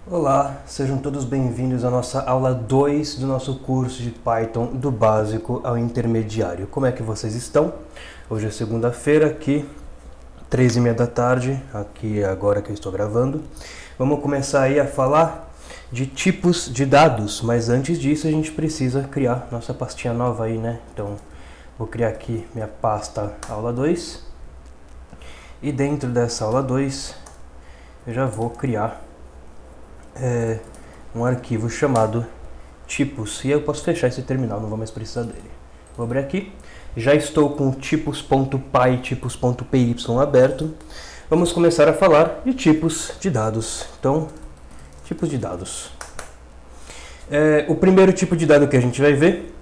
Olá, sejam todos bem-vindos à nossa aula 2 do nosso curso de Python do básico ao intermediário. Como é que vocês estão? Hoje é segunda-feira, aqui 3h30 da tarde, aqui agora que eu estou gravando. Vamos começar aí a falar de tipos de dados, mas antes disso a gente precisa criar nossa pastinha nova aí, né? Então, vou criar aqui minha pasta aula 2 e dentro dessa aula 2 eu já vou criar um arquivo chamado tipos, e eu posso fechar esse terminal, não vou mais precisar dele. Vou abrir aqui, já estou com tipos.py e tipos.py aberto. Vamos começar a falar de tipos de dados. Então, tipos de dados. O primeiro tipo de dado que a gente vai ver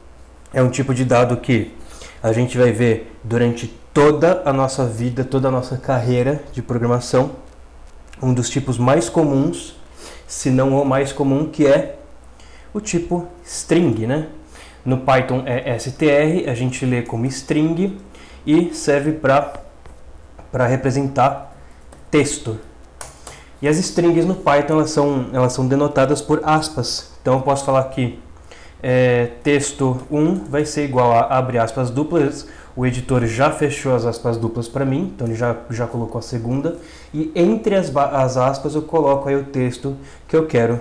é um tipo de dado que a gente vai ver durante toda a nossa vida, toda a nossa carreira de programação. Um dos tipos mais comuns, se não o mais comum, que é o tipo string, né? No Python é str, a gente lê como string e serve para representar texto. E as strings no Python elas são denotadas por aspas. Então eu posso falar que texto 1 vai ser igual a abre aspas duplas. O editor já fechou as aspas duplas para mim, então ele já colocou a segunda. E entre as aspas eu coloco aí o texto que eu quero.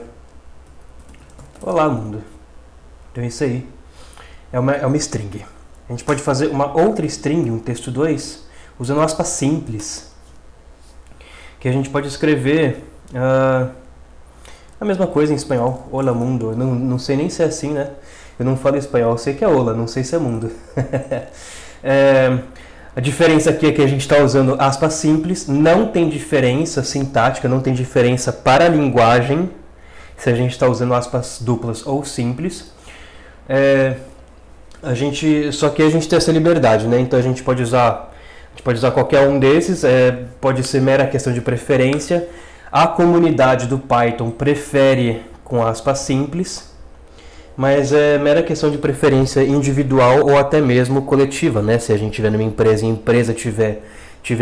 Olá, mundo. Então isso aí é uma string. A gente pode fazer uma outra string, um texto 2, usando aspas simples. Que a gente pode escrever a mesma coisa em espanhol. Olá, mundo. Eu não sei nem se é assim, né? Eu não falo espanhol, eu sei que é olá, não sei se é mundo. A diferença aqui é que a gente está usando aspas simples, não tem diferença sintática, não tem diferença para a linguagem, se a gente está usando aspas duplas ou simples. Só que a gente tem essa liberdade, né? Então a gente pode usar qualquer um desses, pode ser mera questão de preferência. A comunidade do Python prefere com aspas simples, mas é mera questão de preferência individual ou até mesmo coletiva, né? Se a gente estiver numa empresa e a empresa tiver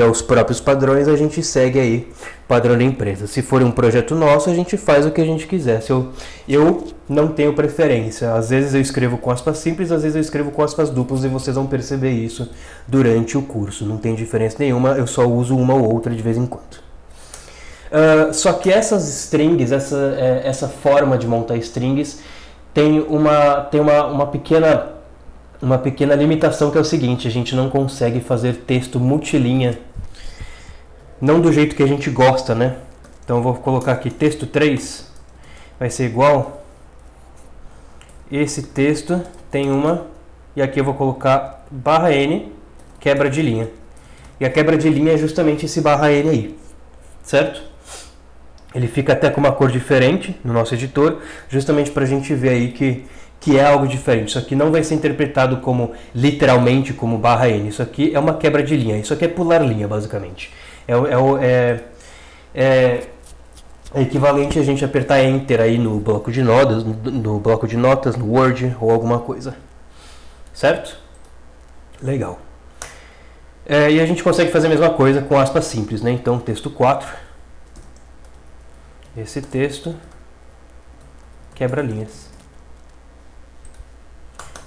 os próprios padrões, a gente segue aí o padrão da empresa. Se for um projeto nosso, a gente faz o que a gente quiser. Eu não tenho preferência. Às vezes eu escrevo com aspas simples, às vezes eu escrevo com aspas duplas e vocês vão perceber isso durante o curso. Não tem diferença nenhuma, eu só uso uma ou outra de vez em quando. Só que essas strings, essa forma de montar strings, tem uma pequena limitação, que é o seguinte: a gente não consegue fazer texto multilinha, não do jeito que a gente gosta, né? Então eu vou colocar aqui texto 3, vai ser igual, esse texto tem e aqui eu vou colocar /n, quebra de linha. E a quebra de linha é justamente esse /n aí, certo? Ele fica até com uma cor diferente no nosso editor, justamente para a gente ver aí que é algo diferente. Isso aqui não vai ser interpretado literalmente como /n. Isso aqui é uma quebra de linha. Isso aqui é pular linha, basicamente. É equivalente a gente apertar Enter aí no bloco de notas, no Word ou alguma coisa. Certo? Legal. E a gente consegue fazer a mesma coisa com aspas simples, né? Então, texto 4. Esse texto quebra linhas.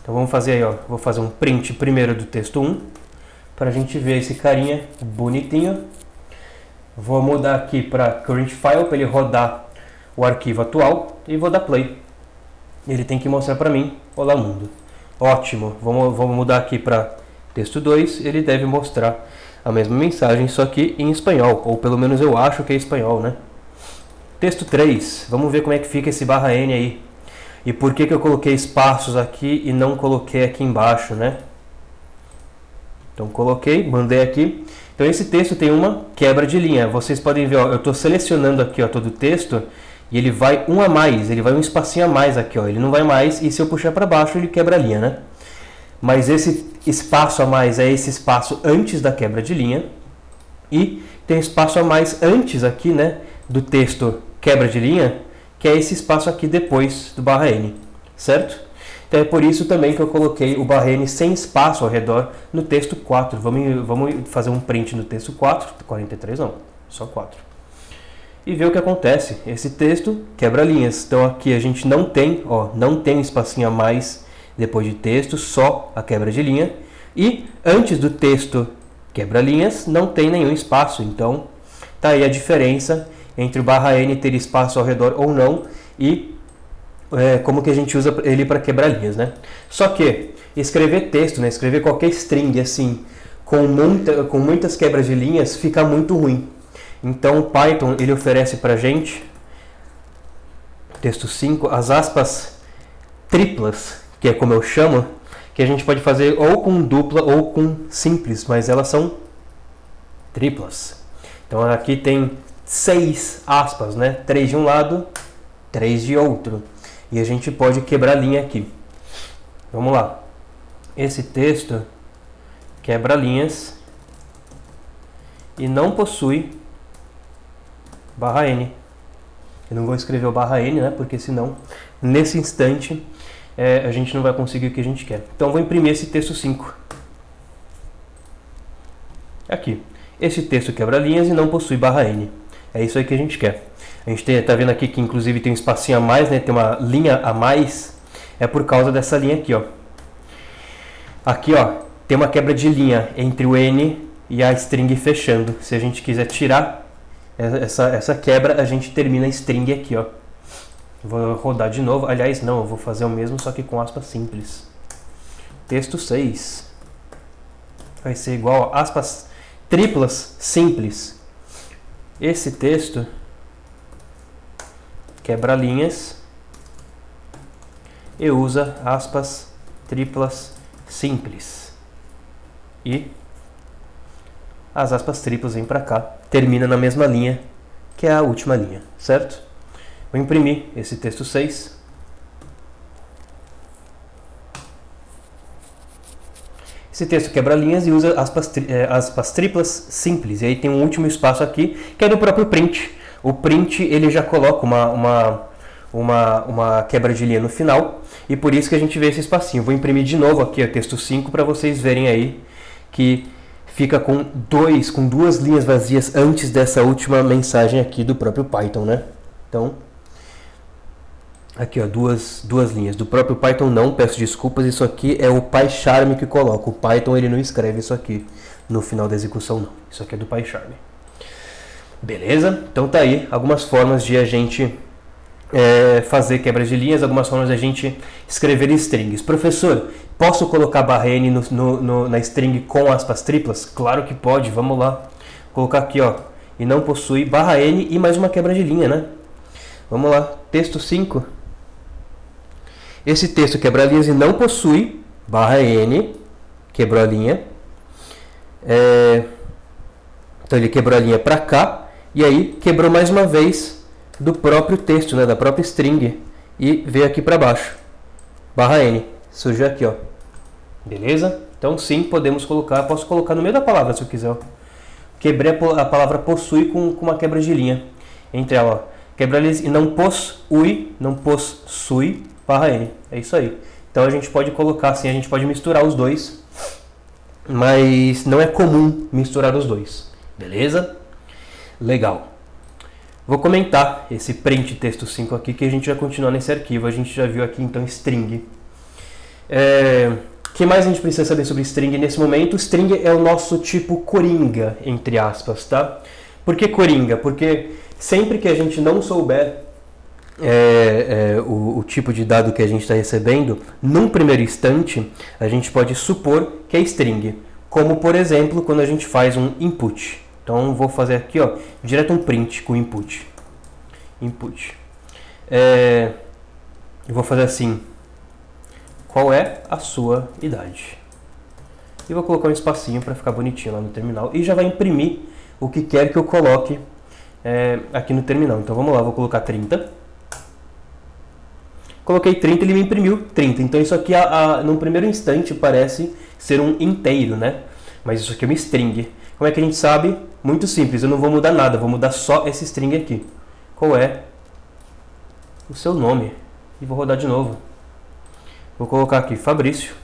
Então vamos fazer aí, ó. Vou fazer um print primeiro do texto 1 para a gente ver esse carinha bonitinho. Vou mudar aqui para current file para ele rodar o arquivo atual e vou dar play. Ele tem que mostrar para mim, olá mundo. Ótimo. Vamos mudar aqui para texto 2. Ele deve mostrar a mesma mensagem, só que em espanhol, ou pelo menos eu acho que é espanhol, né? Texto 3, vamos ver como é que fica esse /n aí. E por que eu coloquei espaços aqui e não coloquei aqui embaixo, né? Então coloquei, mandei aqui. Então esse texto tem uma quebra de linha. Vocês podem ver, ó, eu estou selecionando aqui, ó, todo o texto e ele vai um a mais, ele vai um espacinho a mais aqui, ó. Ele não vai mais, e se eu puxar para baixo ele quebra a linha, né? Mas esse espaço a mais é esse espaço antes da quebra de linha. E tem espaço a mais antes aqui, né, do texto quebra de linha, que é esse espaço aqui depois do /n, certo? Então é por isso também que eu coloquei o /n sem espaço ao redor no texto 4. Vamos fazer um print no texto 4, 43 não, só 4. e ver o que acontece. Esse texto quebra linhas. Então aqui a gente não tem, não tem um espacinho a mais depois de texto, só a quebra de linha. E antes do texto quebra linhas não tem nenhum espaço. Então tá aí a diferença entre o /n ter espaço ao redor ou não e como que a gente usa ele para quebrar linhas, né? Só que escrever texto, né, escrever qualquer string assim com muitas quebras de linhas fica muito ruim. Então o Python ele oferece para a gente, texto 5, as aspas triplas, que é como eu chamo, que a gente pode fazer ou com dupla ou com simples, mas elas são triplas. Então aqui tem 6 aspas, né? 3 de um lado, 3 de outro. E a gente pode quebrar linha aqui. Vamos lá. Esse texto quebra linhas e não possui /n. Eu não vou escrever o /n, né? Porque senão, nesse instante, a gente não vai conseguir o que a gente quer. Então, vou imprimir esse texto 5. Aqui. Esse texto quebra linhas e não possui /n. É isso aí que a gente quer. A gente está vendo aqui que, inclusive, tem um espacinho a mais, né? Tem uma linha a mais. É por causa dessa linha aqui, ó. Aqui, ó, tem uma quebra de linha entre o n e a string fechando. Se a gente quiser tirar essa quebra, a gente termina a string aqui, ó. Vou rodar de novo. Aliás, não, eu vou fazer o mesmo, só que com aspas simples. Texto 6. Vai ser igual a aspas triplas simples. Esse texto quebra linhas e usa aspas triplas simples. E as aspas triplas vêm para cá, termina na mesma linha que é a última linha, certo? Vou imprimir esse texto 6. Esse texto quebra linhas e usa aspas triplas simples. E aí tem um último espaço aqui, que é do próprio print. O print ele já coloca uma quebra de linha no final, e por isso que a gente vê esse espacinho. Vou imprimir de novo aqui o texto 5 para vocês verem aí que fica com duas linhas vazias antes dessa última mensagem aqui do próprio Python, né? Então, aqui, ó, duas linhas. Do próprio Python não, peço desculpas, isso aqui é o PyCharm que coloca. O Python ele não escreve isso aqui no final da execução, não. Isso aqui é do PyCharm. Beleza? Então tá aí algumas formas de a gente fazer quebra de linhas, algumas formas de a gente escrever strings. Professor, posso colocar /n na string com aspas triplas? Claro que pode, vamos lá. Vou colocar aqui, ó, e não possui /n e mais uma quebra de linha, né? Vamos lá, texto 5. Esse texto quebra linhas e não possui /n, quebrou a linha. Então ele quebrou a linha para cá e aí quebrou mais uma vez do próprio texto, né, da própria string, e veio aqui para baixo. /n, surgiu aqui, ó. Beleza? Então sim, posso colocar no meio da palavra se eu quiser, ó. Quebrei a palavra possui com uma quebra de linha entre ela, ó. Quebra linhas e não possui /n. É isso aí. Então a gente pode colocar assim, a gente pode misturar os dois, mas não é comum misturar os dois. Beleza? Legal. Vou comentar esse print texto 5 aqui, que a gente vai continuar nesse arquivo. A gente já viu aqui então string. O que mais a gente precisa saber sobre string nesse momento? String é o nosso tipo coringa, entre aspas, tá? Por que coringa? Porque sempre que a gente não souber o tipo de dado que a gente está recebendo, num primeiro instante, a gente pode supor que é string. Como, por exemplo, quando a gente faz um input. Então, vou fazer aqui, ó, direto um print com input. Eu vou fazer assim. Qual é a sua idade? E vou colocar um espacinho para ficar bonitinho lá no terminal. E já vai imprimir o que quer que eu coloque aqui no terminal. Então, vamos lá, vou colocar 30. Coloquei 30, ele me imprimiu 30. Então, isso aqui, num primeiro instante, parece ser um inteiro, né? Mas isso aqui é uma string. Como é que a gente sabe? Muito simples, eu não vou mudar nada, vou mudar só esse string aqui. Qual é o seu nome? E vou rodar de novo. Vou colocar aqui Fabrício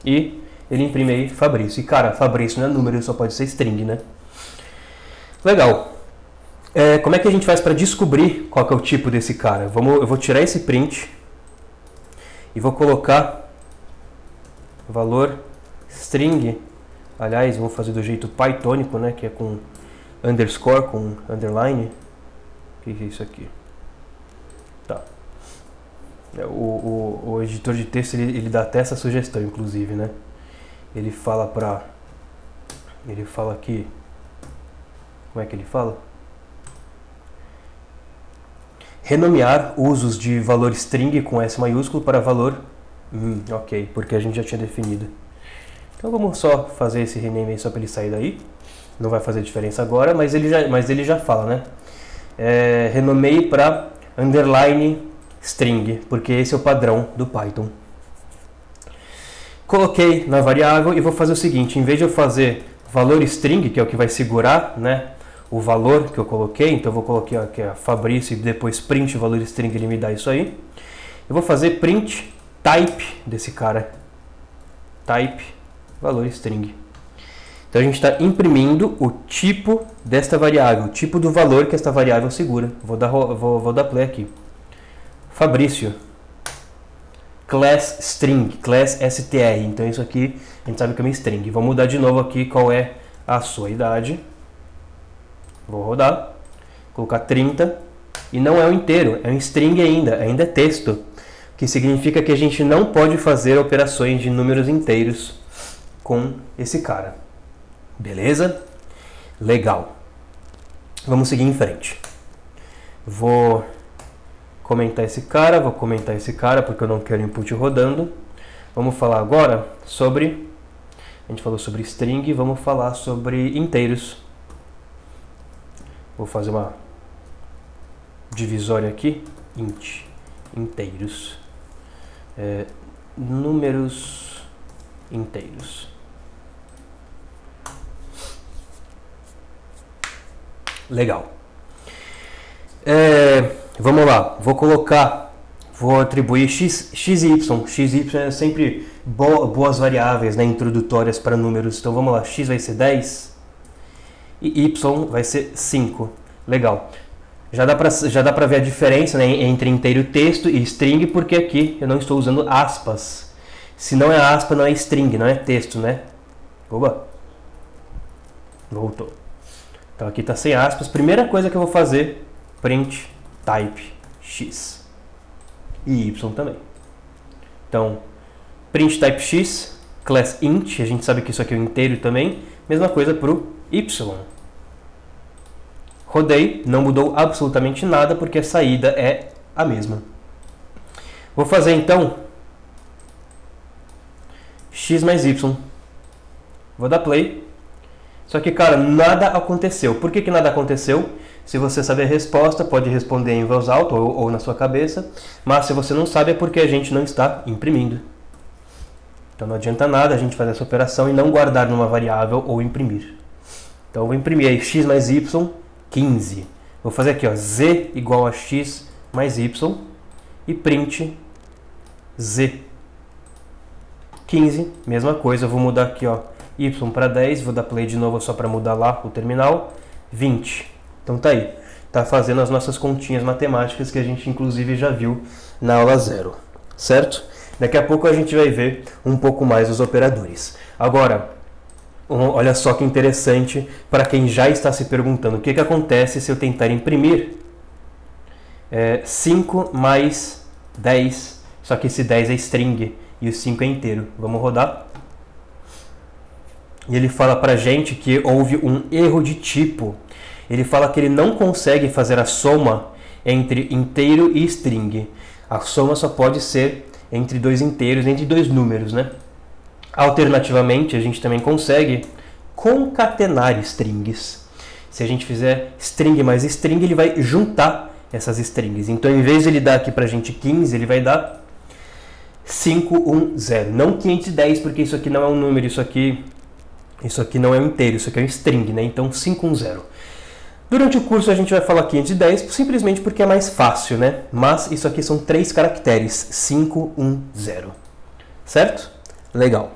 e ele imprime aí Fabrício. E cara, Fabrício não é número, só pode ser string, né? Legal. Como é que a gente faz para descobrir qual que é o tipo desse cara? Eu vou tirar esse print e vou colocar valor string. Aliás, vamos fazer do jeito pythonico, né? Que é com underscore, com underline. O que é isso aqui? Tá. O editor de texto ele dá até essa sugestão, inclusive, né? Ele fala que... Como é que ele fala? Renomear usos de valor string com S maiúsculo para valor... ok, porque a gente já tinha definido. Então vamos só fazer esse rename aí só para ele sair daí. Não vai fazer diferença agora, mas ele já fala, né? Renomeie para underline string, porque esse é o padrão do Python. Coloquei na variável e vou fazer o seguinte, em vez de eu fazer valor string, que é o que vai segurar, né, o valor que eu coloquei, então eu vou colocar aqui a Fabrício e depois print valor string, ele me dá isso aí. Eu vou fazer print type desse cara. Type valor string. Então a gente está imprimindo o tipo desta variável, o tipo do valor que esta variável segura. Vou dar play aqui. Fabrício. Class string, class str. Então isso aqui a gente sabe que é uma string. Vou mudar de novo aqui qual é a sua idade. Vou rodar. Colocar 30. E não é um inteiro, é um string ainda é texto. O que significa que a gente não pode fazer operações de números inteiros com esse cara. Beleza? Legal. Vamos seguir em frente. Vou comentar esse cara porque eu não quero input rodando. Vamos falar agora sobre... A gente falou sobre string, vamos falar sobre inteiros. Vou fazer uma divisória aqui. Inteiros. Números inteiros. Legal. Vamos lá. Vou atribuir x e y. X e y é sempre boas variáveis, né, introdutórias para números. Então vamos lá. X vai ser 10 e y vai ser 5. Legal. Já dá para ver a diferença, né, entre inteiro texto e string, porque aqui eu não estou usando aspas. Se não é aspa, não é string, não é texto, né? Oba! Voltou. Então aqui está sem aspas. Primeira coisa que eu vou fazer, print type x e y também. Então, print type x, class int, a gente sabe que isso aqui é um inteiro também. Mesma coisa para o y. Rodei, não mudou absolutamente nada porque a saída é a mesma. Vou fazer então x mais y. Vou dar play. Só que, cara, nada aconteceu. Por que nada aconteceu? Se você sabe a resposta, pode responder em voz alta ou na sua cabeça. Mas se você não sabe, é porque a gente não está imprimindo. Então não adianta nada a gente fazer essa operação e não guardar numa variável ou imprimir. Então eu vou imprimir aí x mais y, 15. Vou fazer aqui, ó, z igual a x mais y e print z. 15, mesma coisa, eu vou mudar aqui, ó, y para 10, vou dar play de novo só para mudar lá o terminal, 20. Então tá aí, tá fazendo as nossas continhas matemáticas que a gente inclusive já viu na aula 0, certo? Daqui a pouco a gente vai ver um pouco mais os operadores. Agora, olha só que interessante para quem já está se perguntando o que acontece se eu tentar imprimir 5 mais 10, só que esse 10 é string e o 5 é inteiro. Vamos rodar. E ele fala para a gente que houve um erro de tipo. Ele fala que ele não consegue fazer a soma entre inteiro e string. A soma só pode ser entre dois inteiros, entre dois números, né? Alternativamente, a gente também consegue concatenar strings. Se a gente fizer string mais string, ele vai juntar essas strings. Então, em vez de ele dar aqui pra gente 15, ele vai dar 510. Não 510, porque isso aqui não é um número, isso aqui não é um inteiro, isso aqui é um string, né? Então, 510. Durante o curso a gente vai falar 510, simplesmente porque é mais fácil, né? Mas isso aqui são 3 caracteres, 510. Certo? Legal.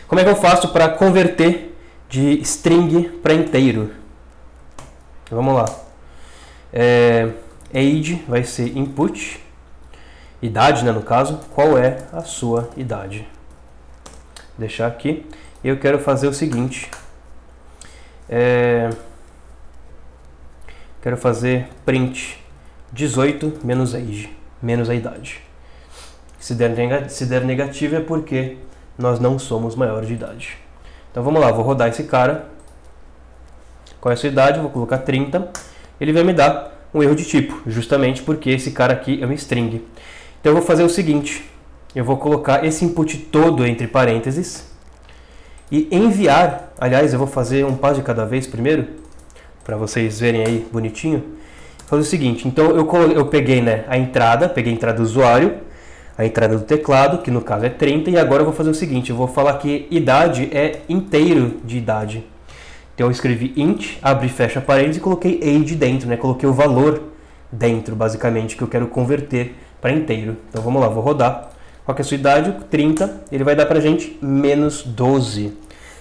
Como é que eu faço para converter de string para inteiro? Vamos lá. Age vai ser input, idade, né, no caso. Qual é a sua idade? Vou deixar aqui. Eu quero fazer o seguinte. Quero fazer print 18 menos age, menos a idade. Se der negativo é porque nós não somos maior de idade. Então vamos lá, vou rodar esse cara. Qual é a sua idade? Vou colocar 30. Ele vai me dar um erro de tipo, justamente porque esse cara aqui é um string. Então eu vou fazer o seguinte. Eu vou colocar esse input todo entre parênteses e enviar. Aliás, eu vou fazer um passo de cada vez primeiro, para vocês verem aí bonitinho. Vou fazer o seguinte, então eu peguei, né, peguei a entrada do usuário, a entrada do teclado, que no caso é 30, e agora eu vou fazer o seguinte, eu vou falar que idade é inteiro de idade. Então eu escrevi int, abre e fecha parênteses e coloquei age dentro, né? Coloquei o valor dentro, basicamente, que eu quero converter para inteiro. Então vamos lá, vou rodar. Qual que é a sua idade? 30, ele vai dar pra gente menos 12.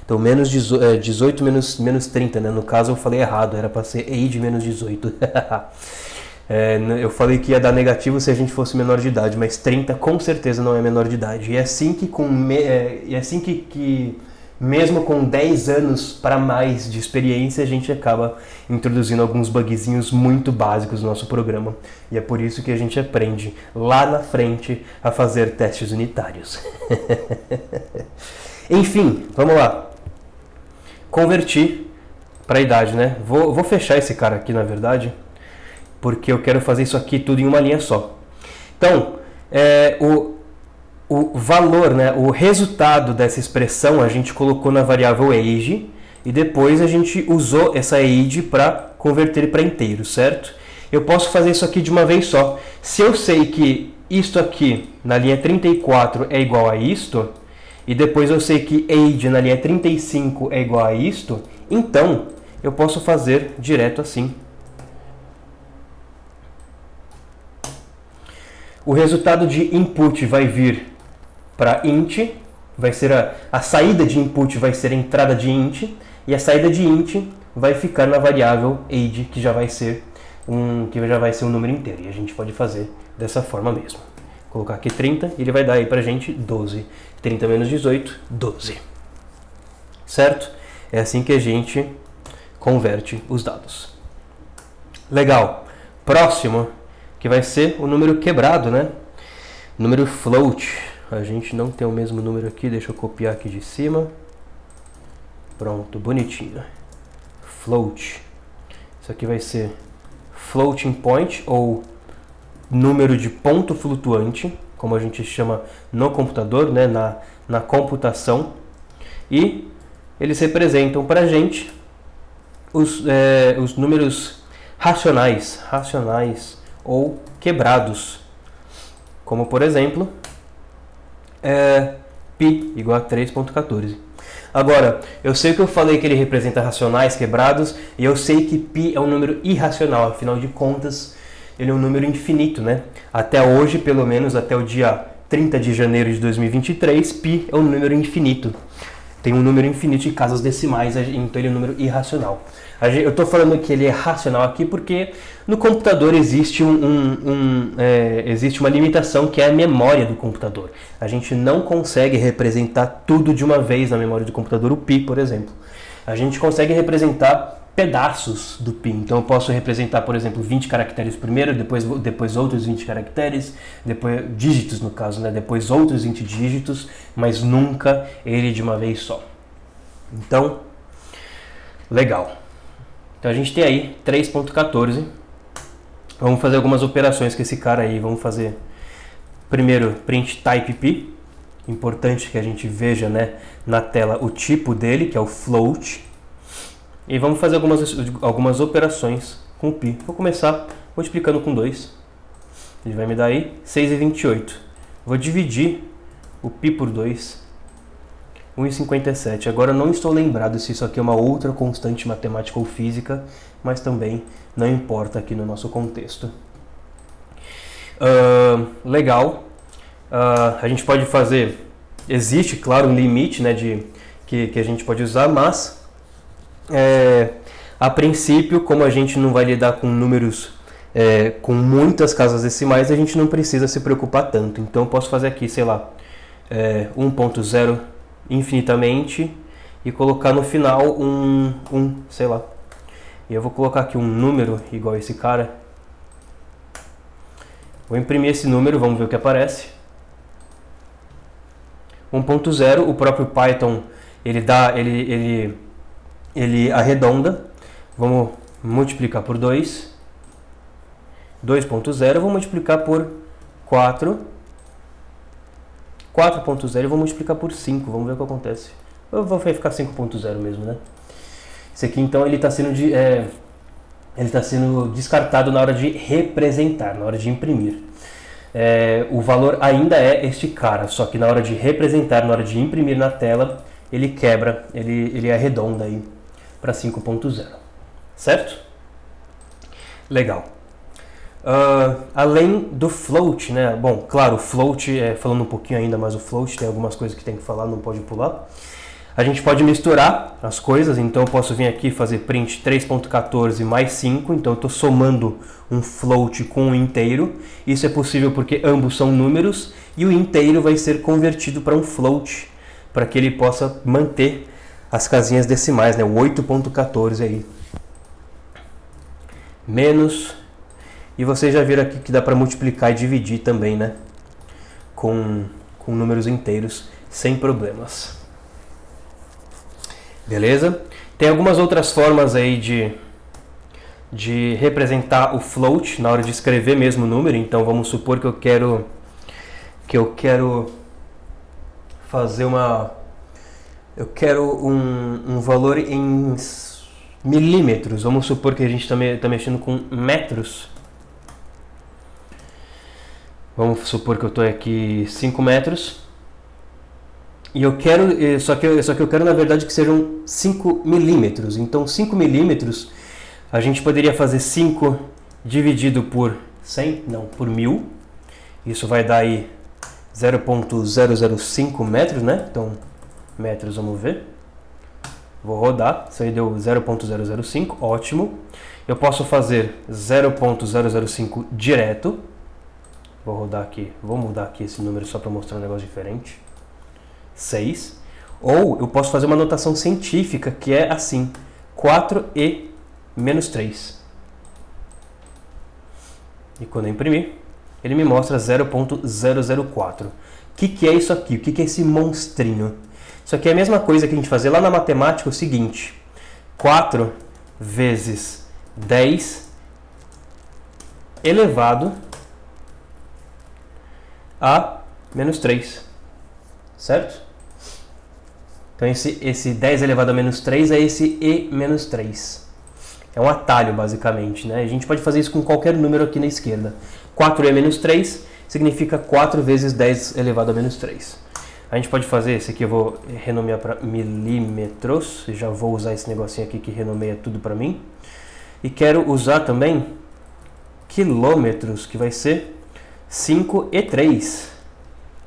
Então menos 18 menos 30, né? No caso eu falei errado, era para ser age menos 18. Eu falei que ia dar negativo se a gente fosse menor de idade, mas 30 com certeza não é menor de idade. E é assim que mesmo com 10 anos para mais de experiência, a gente acaba introduzindo alguns bugzinhos muito básicos no nosso programa. E é por isso que a gente aprende lá na frente a fazer testes unitários. Enfim, vamos lá. Converti para a idade, né? Vou fechar esse cara aqui, na verdade, porque eu quero fazer isso aqui tudo em uma linha só. Então, o valor, né, o resultado dessa expressão a gente colocou na variável age e depois a gente usou essa age para converter para inteiro, certo? Eu posso fazer isso aqui de uma vez só. Se eu sei que isto aqui na linha 34 é igual a isto, e depois eu sei que age na linha 35 é igual a isto, então eu posso fazer direto assim. O resultado de input vai vir para int, vai ser a saída de input vai ser a entrada de int, e a saída de int vai ficar na variável age, que já vai ser um número inteiro. E a gente pode fazer dessa forma mesmo. Vou colocar aqui 30 e ele vai dar aí pra gente 12. 30 menos 18, 12. Certo? É assim que a gente converte os dados. Legal. Próximo, que vai ser o número quebrado, né? Número float. A gente não tem o mesmo número aqui, deixa eu copiar aqui de cima. Pronto, bonitinho. Float. Isso aqui vai ser floating point, ou número de ponto flutuante, como a gente chama no computador, né, na computação. E eles representam para a gente os números racionais ou quebrados. Como, por exemplo, π igual a 3.14. Agora, eu sei que eu falei que ele representa racionais quebrados, e eu sei que π é um número irracional, afinal de contas, ele é um número infinito, né? Até hoje, pelo menos até o dia 30 de janeiro de 2023, π é um número infinito. Tem um número infinito de casas decimais, então ele é um número irracional. Eu estou falando que ele é racional aqui porque no computador existe existe uma limitação, que é a memória do computador. A gente não consegue representar tudo de uma vez na memória do computador, o π, por exemplo. A gente consegue representar pedaços do π. Então eu posso representar, por exemplo, 20 caracteres primeiro, depois outros 20 caracteres, depois dígitos no caso, né? Depois outros 20 dígitos, mas nunca ele de uma vez só. Então, legal. Então a gente tem aí 3.14. Vamos fazer algumas operações com esse cara aí. Vamos fazer primeiro print type π. Importante que a gente veja, né, na tela o tipo dele, que é o float. E vamos fazer algumas operações com o π. Vou começar multiplicando com 2. Ele vai me dar aí 6,28. Vou dividir o π por 2. 1,57. Agora não estou lembrado se isso aqui é uma outra constante matemática ou física, mas também não importa aqui no nosso contexto. Legal. A gente pode fazer... Existe, claro, um limite, né, que a gente pode usar, mas... A princípio, como a gente não vai lidar com números com muitas casas decimais, a gente não precisa se preocupar tanto. Então eu posso fazer aqui, sei lá, 1.0 infinitamente e colocar no final sei lá. E eu vou colocar aqui um número igual esse cara. Vou imprimir esse número, vamos ver o que aparece. 1.0, o próprio Python, ele arredonda. Vamos multiplicar por 2. 2.0, vou multiplicar por 4. 4.0 eu vou multiplicar por 5, vamos ver o que acontece. Eu vou ficar 5.0 mesmo, né? Esse aqui então ele está sendo descartado na hora de representar, na hora de imprimir. O valor ainda é este cara, só que na hora de representar, na hora de imprimir na tela, ele quebra, ele arredonda aí para 5.0, certo? Legal. Além do float, né? Bom, claro, o float, falando um pouquinho ainda, mas o float tem algumas coisas que tem que falar, não pode pular. A gente pode misturar as coisas, então eu posso vir aqui e fazer print 3.14 mais 5, então eu estou somando um float com um inteiro. Isso é possível porque ambos são números e o inteiro vai ser convertido para um float, para que ele possa manter as casinhas decimais, né? O 8.14 aí. Menos, e vocês já viram aqui que dá para multiplicar e dividir também, né? Com números inteiros, sem problemas. Beleza? Tem algumas outras formas aí de representar o float na hora de escrever mesmo o número. Então vamos supor que eu quero fazer um valor em milímetros. Vamos supor que a gente está mexendo com metros. Vamos supor que eu estou aqui 5 metros. E eu quero, só que eu quero na verdade que sejam 5 milímetros. Então 5 milímetros, a gente poderia fazer 5 dividido por 100, não, por 1000. Isso vai dar aí 0.005 metros, né? Então, metros, vamos ver. Vou rodar, isso aí deu 0.005, ótimo. Eu posso fazer 0.005 direto. Vou rodar aqui, vou mudar aqui esse número só para mostrar um negócio diferente. 6. Ou eu posso fazer uma notação científica que é assim: 4e menos 3. E quando eu imprimir, ele me mostra 0.004. O que é isso aqui? O que é esse monstrinho? Isso aqui é a mesma coisa que a gente fazia lá na matemática, o seguinte: 4 vezes 10 elevado a menos 3. Certo? Então esse 10 elevado a menos 3 é esse e menos 3. É um atalho, basicamente, né? A gente pode fazer isso com qualquer número aqui na esquerda. 4e menos 3 significa 4 vezes 10 elevado a menos 3. A gente pode fazer, esse aqui eu vou renomear para milímetros. Já vou usar esse negocinho aqui que renomeia tudo para mim. E quero usar também quilômetros, que vai ser 5 e 3.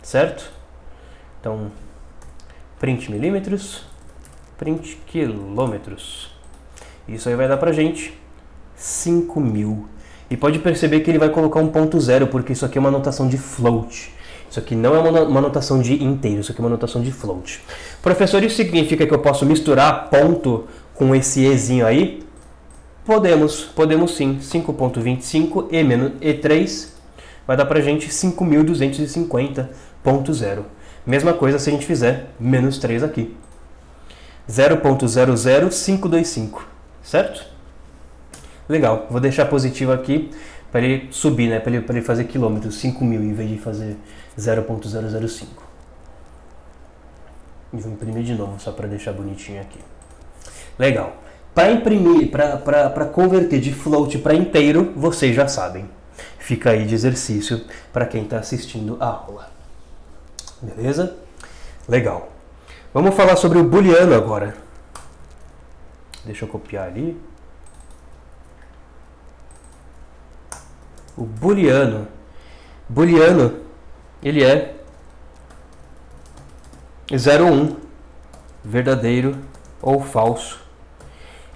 Certo? Então, print milímetros, print quilômetros. Isso aí vai dar pra gente 5.000. E pode perceber que ele vai colocar um ponto zero, porque isso aqui é uma notação de float. Isso aqui não é uma notação de inteiro, isso aqui é uma notação de float. Professor, isso significa que eu posso misturar ponto com esse ezinho aí? Podemos sim. 5.25 e menos E3 vai dar pra gente 5.250.0. Mesma coisa se a gente fizer menos 3 aqui. 0.00525, certo? Legal, vou deixar positivo aqui para ele subir, né? Para ele fazer quilômetros, 5.000 em vez de fazer 0.005. E vou imprimir de novo, só para deixar bonitinho aqui. Legal. Para imprimir, para converter de float para inteiro, vocês já sabem. Fica aí de exercício para quem está assistindo a aula. Beleza? Legal. Vamos falar sobre o booleano agora. Deixa eu copiar ali. O booleano. Booleano, ele é 0, 1, verdadeiro ou falso.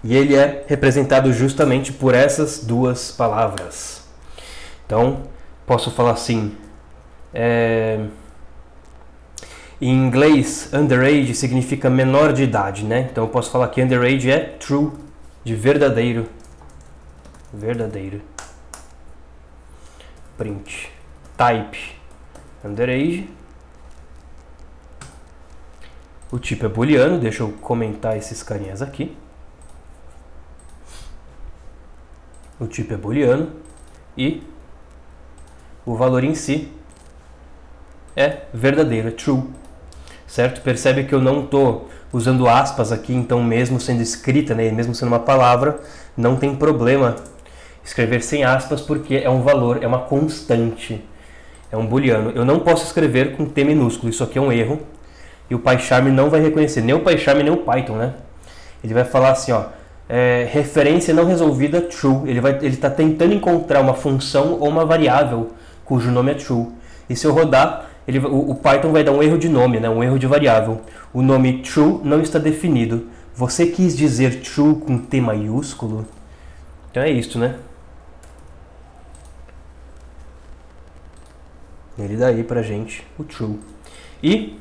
E ele é representado justamente por essas duas palavras. Então, posso falar assim, em inglês, underage significa menor de idade, né? Então eu posso falar que underage é true, de verdadeiro. Verdadeiro. Print. Type. Underage. O tipo é booleano, deixa eu comentar esses carinhas aqui. O tipo é booleano e o valor em si é verdadeiro, é true. Certo? Percebe que eu não estou usando aspas aqui, então mesmo sendo escrita, né, mesmo sendo uma palavra, não tem problema escrever sem aspas, porque é um valor, é uma constante, é um booleano. Eu não posso escrever com T minúsculo, isso aqui é um erro, e o PyCharm não vai reconhecer, nem o PyCharm nem o Python, né? Ele vai falar assim, ó, referência não resolvida true, ele está tentando encontrar uma função ou uma variável cujo nome é true, e se eu rodar, o Python vai dar um erro de nome, né? Um erro de variável. O nome true não está definido. Você quis dizer true com T maiúsculo? Então é isso, né? Ele dá aí pra gente o true. E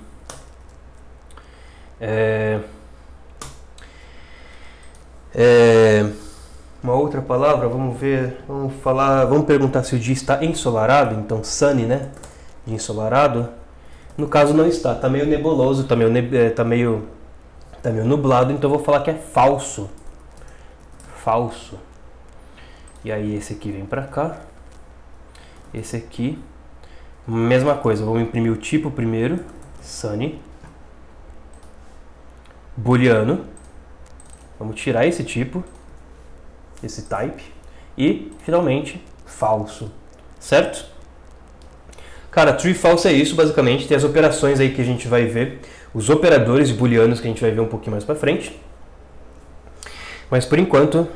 uma outra palavra, vamos ver, vamos perguntar se o dia está ensolarado, então sunny, né? De ensolarado. No caso não está, está meio nebuloso, está meio nublado, então eu vou falar que é falso. Falso. E aí esse aqui vem pra cá. Esse aqui, mesma coisa, vamos imprimir o tipo primeiro, sunny. Booleano. Vamos tirar esse tipo, esse type. E, finalmente, falso. Certo? Cara, true e false é isso, basicamente. Tem as operações aí que a gente vai ver. Os operadores booleanos que a gente vai ver um pouquinho mais pra frente. Mas, por enquanto,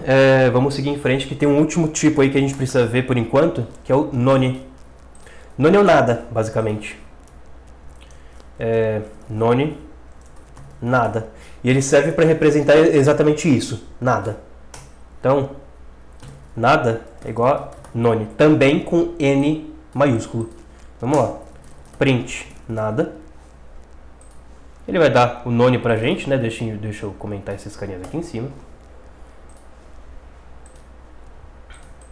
vamos seguir em frente, que tem um último tipo aí que a gente precisa ver por enquanto, que é o none. None é o nada, basicamente. None, nada. E ele serve para representar exatamente isso, nada. Então, nada é igual a none, também com N maiúsculo. Vamos lá. Print nada. Ele vai dar o none pra gente, né? Deixa eu comentar esses carinhas aqui em cima.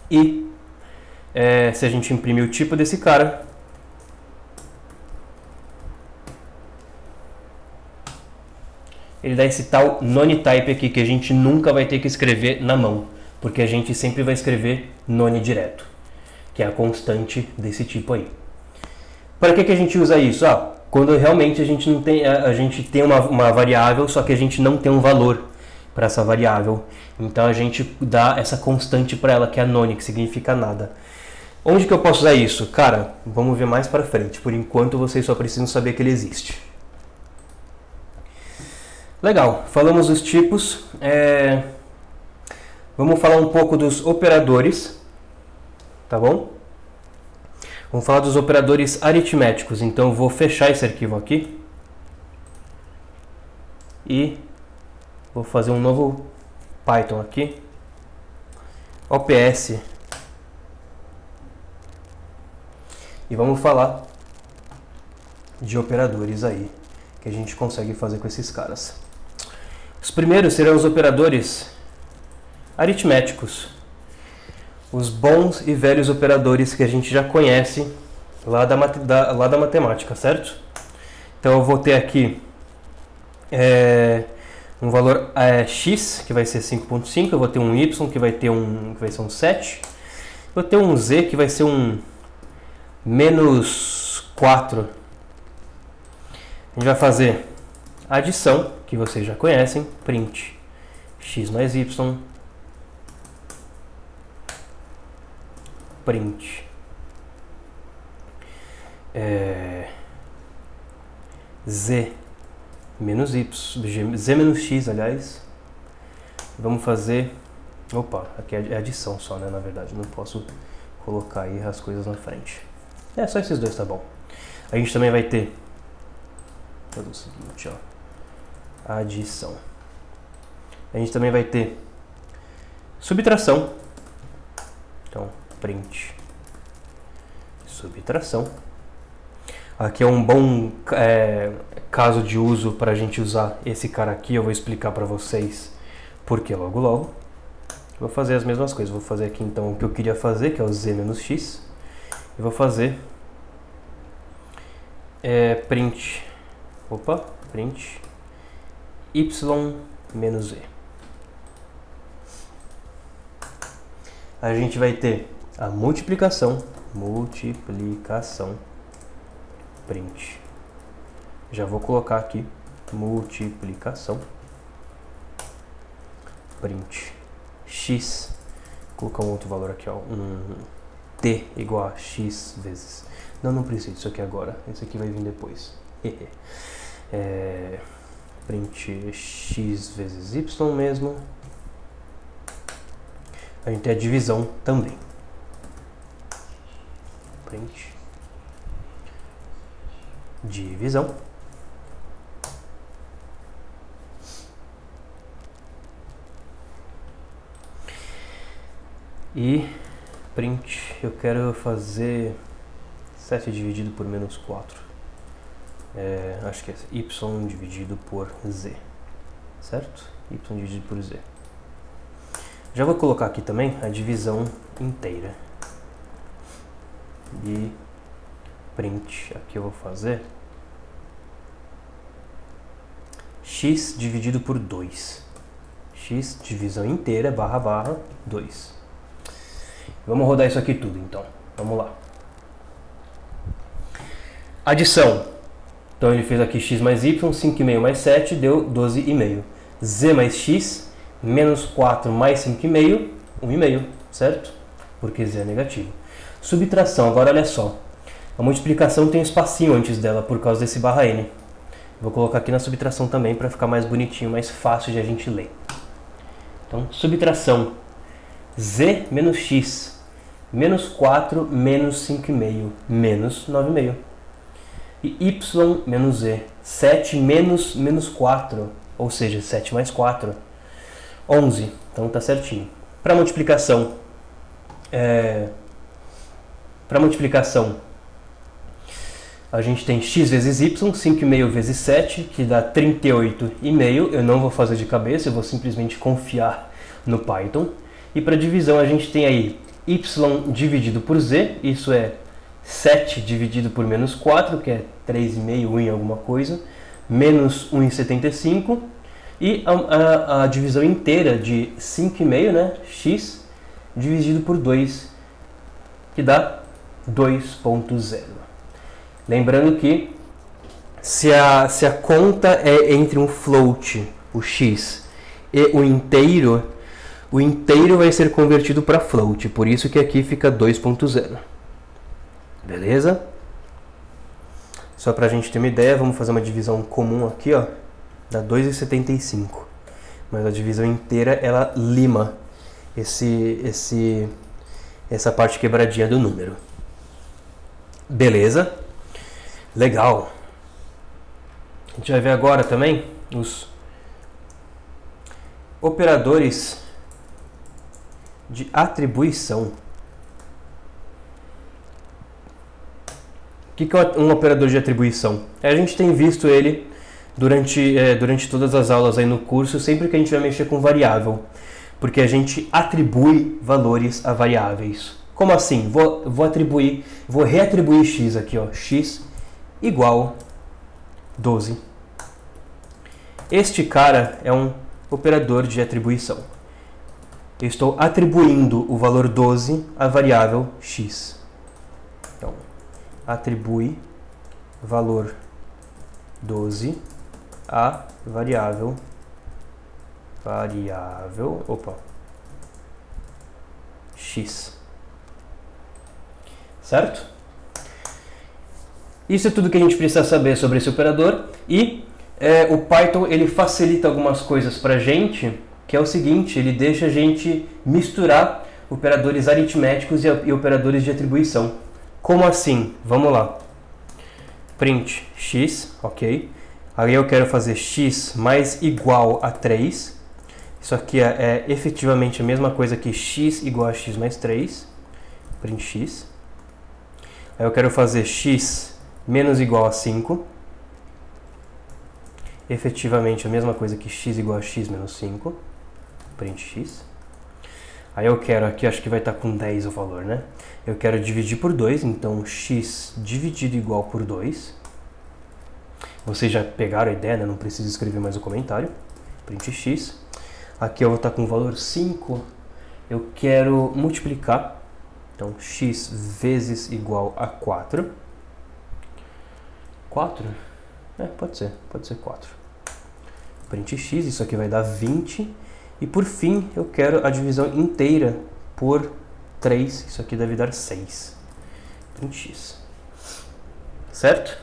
E se a gente imprimir o tipo desse cara, ele dá esse tal none type aqui que a gente nunca vai ter que escrever na mão, porque a gente sempre vai escrever none direto, que é a constante desse tipo aí. Para que a gente usa isso? Quando realmente a gente tem uma variável, só que a gente não tem um valor para essa variável. Então a gente dá essa constante para ela, que é a none, que significa nada. Onde que eu posso usar isso? Cara, vamos ver mais para frente. Por enquanto vocês só precisam saber que ele existe. Legal, falamos dos tipos. Vamos falar um pouco dos operadores, tá bom? Vamos falar dos operadores aritméticos. Então eu vou fechar esse arquivo aqui e vou fazer um novo Python aqui. OPS. E vamos falar de operadores aí que a gente consegue fazer com esses caras. Os primeiros serão os operadores aritméticos. Os bons e velhos operadores que a gente já conhece lá da matemática, certo? Então eu vou ter aqui um valor x, que vai ser 5.5, eu vou ter um y, que vai ser um 7, vou ter um z, que vai ser um menos 4. A gente vai fazer adição, que vocês já conhecem, print x mais y, print z menos y, z menos x, aliás. Vamos fazer, aqui é adição só, né, na verdade, não posso colocar aí as coisas na frente. Só esses dois tá bom. A gente também vai ter, o seguinte, adição. A gente também vai ter subtração. Então, print subtração. Aqui é um bom caso de uso para a gente usar esse cara aqui. Eu vou explicar para vocês porque logo logo. Vou fazer as mesmas coisas. Vou fazer aqui então o que eu queria fazer, que é o z menos x. E vou fazer print y menos e. A gente vai ter a multiplicação, print. Já vou colocar aqui, multiplicação, print, x, vou colocar um outro valor aqui, ó, t igual a x vezes, não precisa disso aqui agora, esse aqui vai vir depois, print x vezes y mesmo, a gente tem a divisão também, print divisão, e print, eu quero fazer 7 dividido por menos 4, acho que é y dividido por z, certo? Y dividido por z. Já vou colocar aqui também a divisão inteira. E print, aqui eu vou fazer x dividido por 2. X, divisão inteira, barra, 2. Vamos rodar isso aqui tudo, então. Vamos lá. Adição. Então ele fez aqui x mais y, 5,5 mais 7, deu 12,5. Z mais x, menos 4 mais 5,5, 1,5, certo? Porque z é negativo. Subtração, agora olha só. A multiplicação tem um espacinho antes dela, por causa desse barra n. Vou colocar aqui na subtração também, para ficar mais bonitinho, mais fácil de a gente ler. Então, subtração. Z menos x, menos 4 menos 5,5, menos 9,5. E y menos e, 7 menos 4, ou seja, 7 mais 4, 11. Então tá certinho. Para multiplicação, a gente tem x vezes y, 5,5 vezes 7, que dá 38,5. Eu não vou fazer de cabeça, eu vou simplesmente confiar no Python. E para divisão a gente tem aí y dividido por z, isso é 7 dividido por menos 4, que é 3,5, 1 em alguma coisa, menos 1,75. E a divisão inteira de 5,5, né, x, dividido por 2, que dá 2,0. Lembrando que se a conta é entre um float, o x, e o inteiro vai ser convertido para float, por isso que aqui fica 2,0. Beleza? Só para a gente ter uma ideia, vamos fazer uma divisão comum aqui, ó, dá 2,75. Mas a divisão inteira, ela lima essa parte quebradinha do número. Beleza? Legal. A gente vai ver agora também os operadores de atribuição. O que é um operador de atribuição? A gente tem visto ele durante todas as aulas aí no curso, sempre que a gente vai mexer com variável, porque a gente atribui valores a variáveis. Como assim? Vou reatribuir x aqui, ó, x igual 12. Este cara é um operador de atribuição. Eu estou atribuindo o valor 12 à variável x. Então, atribui valor 12 à variável x. Certo? Isso é tudo que a gente precisa saber sobre esse operador. E o Python ele facilita algumas coisas para a gente, que é o seguinte, ele deixa a gente misturar operadores aritméticos e operadores de atribuição. Como assim? Vamos lá. Print x, ok. Aí eu quero fazer x mais igual a 3. Isso aqui é efetivamente a mesma coisa que x igual a x mais 3, print x. Aí eu quero fazer x menos igual a 5, efetivamente a mesma coisa que x igual a x menos 5, print x. Aí eu quero, aqui acho que vai estar com 10 o valor, né? Eu quero dividir por 2, então x dividido igual por 2. Vocês já pegaram a ideia, né? Não preciso escrever mais o comentário. Print x. Aqui eu vou estar com o valor 5. Eu quero multiplicar. Então, x vezes igual a 4. 4? Pode ser 4. Print x, isso aqui vai dar 20. E por fim, eu quero a divisão inteira por 3. Isso aqui deve dar 6. Print x. Certo?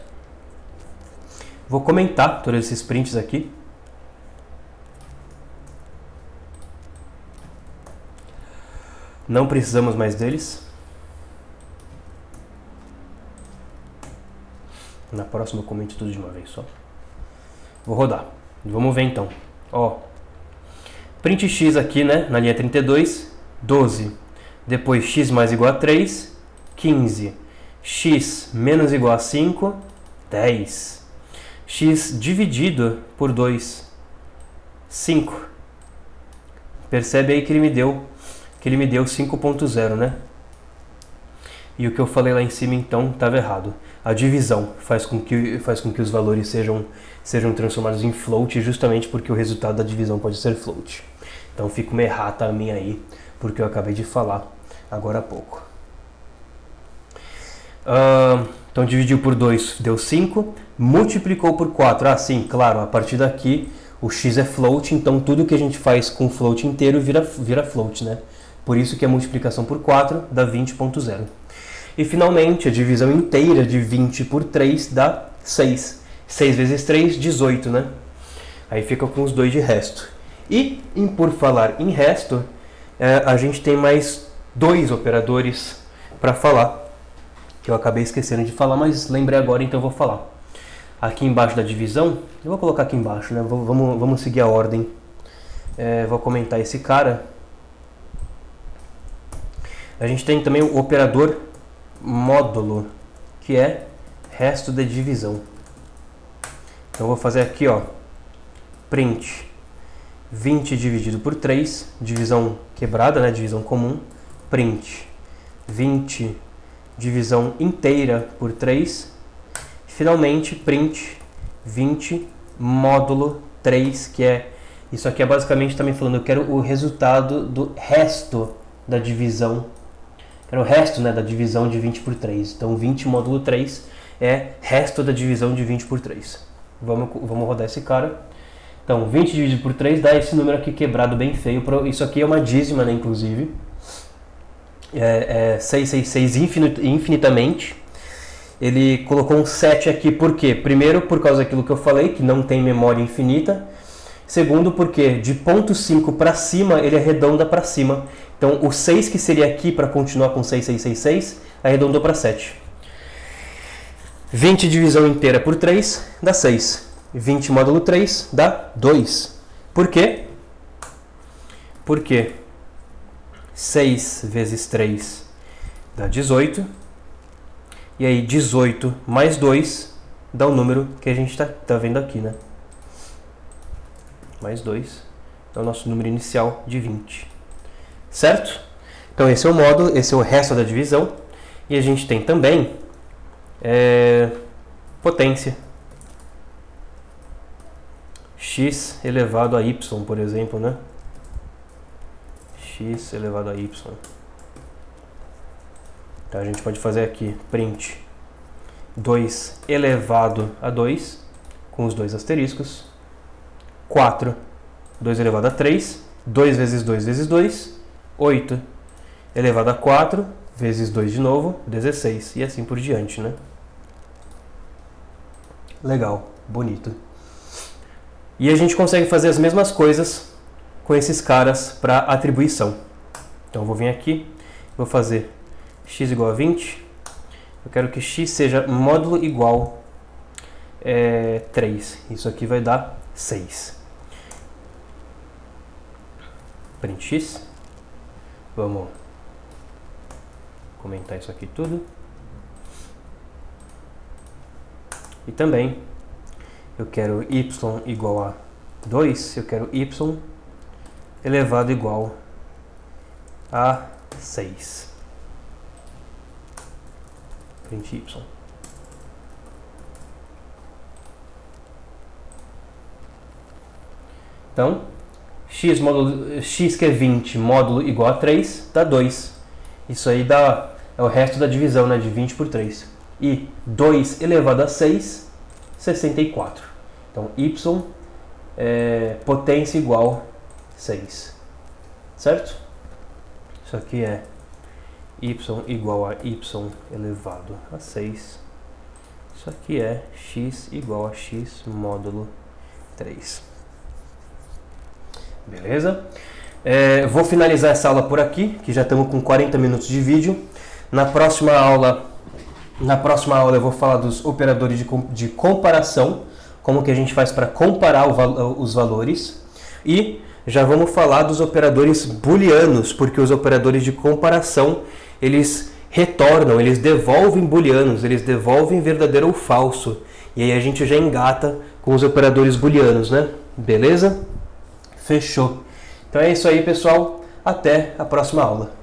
Vou comentar todos esses prints aqui. Não precisamos mais deles. Na próxima eu comento tudo de uma vez só. Vou rodar. Vamos ver então. Ó, print x aqui, né, na linha 32, 12. Depois x mais igual a 3, 15. X menos igual a 5, 10. X dividido por 2, 5. Percebe aí que ele me deu 5.0, né? E o que eu falei lá em cima então estava errado. A divisão faz com que os valores sejam transformados em float, justamente porque o resultado da divisão pode ser float. Então fica uma errata minha aí, porque eu acabei de falar agora há pouco. Então dividiu por 2 deu 5, multiplicou por 4. Ah, sim, claro, a partir daqui o x é float, então tudo que a gente faz com float inteiro vira float, né? Por isso que a multiplicação por 4 dá 20.0. E finalmente a divisão inteira de 20 por 3 dá 6. 6 vezes 3, 18, né? Aí fica com os 2 de resto. E por falar em resto, a gente tem mais 2 operadores para falar, que eu acabei esquecendo de falar, mas lembrei agora, então eu vou falar. Aqui embaixo da divisão, eu vou colocar aqui embaixo, né? Vamos seguir a ordem. Vou comentar esse cara. A gente tem também o operador módulo, que é resto da divisão. Então eu vou fazer aqui, ó, print 20 dividido por 3, divisão quebrada, né, divisão comum, print 20 divisão inteira por 3, finalmente print 20 módulo 3, que é, isso aqui é basicamente também falando, eu quero o resultado do resto da divisão, quero o resto, né, da divisão de 20 por 3, então 20 módulo 3 é resto da divisão de 20 por 3. Vamos rodar esse cara. Então, 20 dividido por 3 dá esse número aqui quebrado bem feio. Isso aqui é uma dízima, né, inclusive. 666 infinitamente. Ele colocou um 7 aqui, por quê? Primeiro, por causa daquilo que eu falei, que não tem memória infinita. Segundo, porque de ponto 5 para cima, ele arredonda para cima. Então, o 6 que seria aqui para continuar com 6666, arredondou para 7. 20 divisão inteira por 3 dá 6. 20 módulo 3 dá 2. Por quê? Porque 6 vezes 3 dá 18. E aí 18 mais 2 dá o número que a gente tá vendo aqui, né? Mais 2 é o nosso número inicial de 20. Certo? Então esse é o módulo, esse é o resto da divisão. E a gente tem também potência. X elevado a y, por exemplo, né? X elevado a y. Então a gente pode fazer aqui print 2 elevado a 2, com os dois asteriscos. 4, 2 elevado a 3, 2 vezes 2 vezes 2, 8 elevado a 4, vezes 2 de novo, 16, e assim por diante, né? Legal, bonito. E a gente consegue fazer as mesmas coisas com esses caras para atribuição. Então eu vou vir aqui, vou fazer x igual a 20. Eu quero que x seja módulo igual 3. Isso aqui vai dar 6. print x. Vamos comentar isso aqui tudo. E também eu quero y igual a 2, eu quero y elevado igual a 6. Print y. Então, x que é 20 módulo igual a 3 dá 2. Isso aí é o resto da divisão, né, de 20 por 3. E 2 elevado a 6, 64. Então, y potência igual a 6. Certo? Isso aqui é y igual a y elevado a 6. Isso aqui é x igual a x módulo 3. Beleza? Vou finalizar essa aula por aqui, que já estamos com 40 minutos de vídeo. Na próxima aula eu vou falar dos operadores de comparação, como que a gente faz para comparar os valores. E já vamos falar dos operadores booleanos, porque os operadores de comparação, eles retornam, eles devolvem booleanos, eles devolvem verdadeiro ou falso. E aí a gente já engata com os operadores booleanos, né? Beleza? Fechou. Então é isso aí, pessoal. Até a próxima aula.